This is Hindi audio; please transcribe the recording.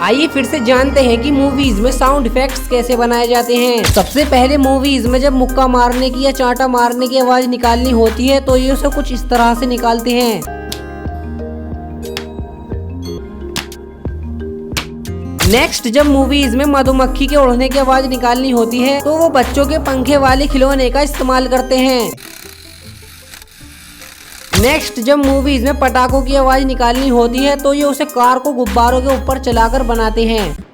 आइए फिर से जानते हैं कि मूवीज में साउंड इफेक्ट्स कैसे बनाए जाते हैं। सबसे पहले मूवीज में जब मुक्का मारने की या चांटा मारने की आवाज निकालनी होती है तो ये उसे कुछ इस तरह से निकालते हैं। नेक्स्ट, जब मूवीज में मधुमक्खी के उड़ने की आवाज निकालनी होती है तो वो बच्चों के पंखे वाले खिलौने का इस्तेमाल करते हैं। नेक्स्ट, जब मूवीज में पटाखों की आवाज निकालनी होती है तो ये उसे कार को गुब्बारों के ऊपर चलाकर बनाते हैं।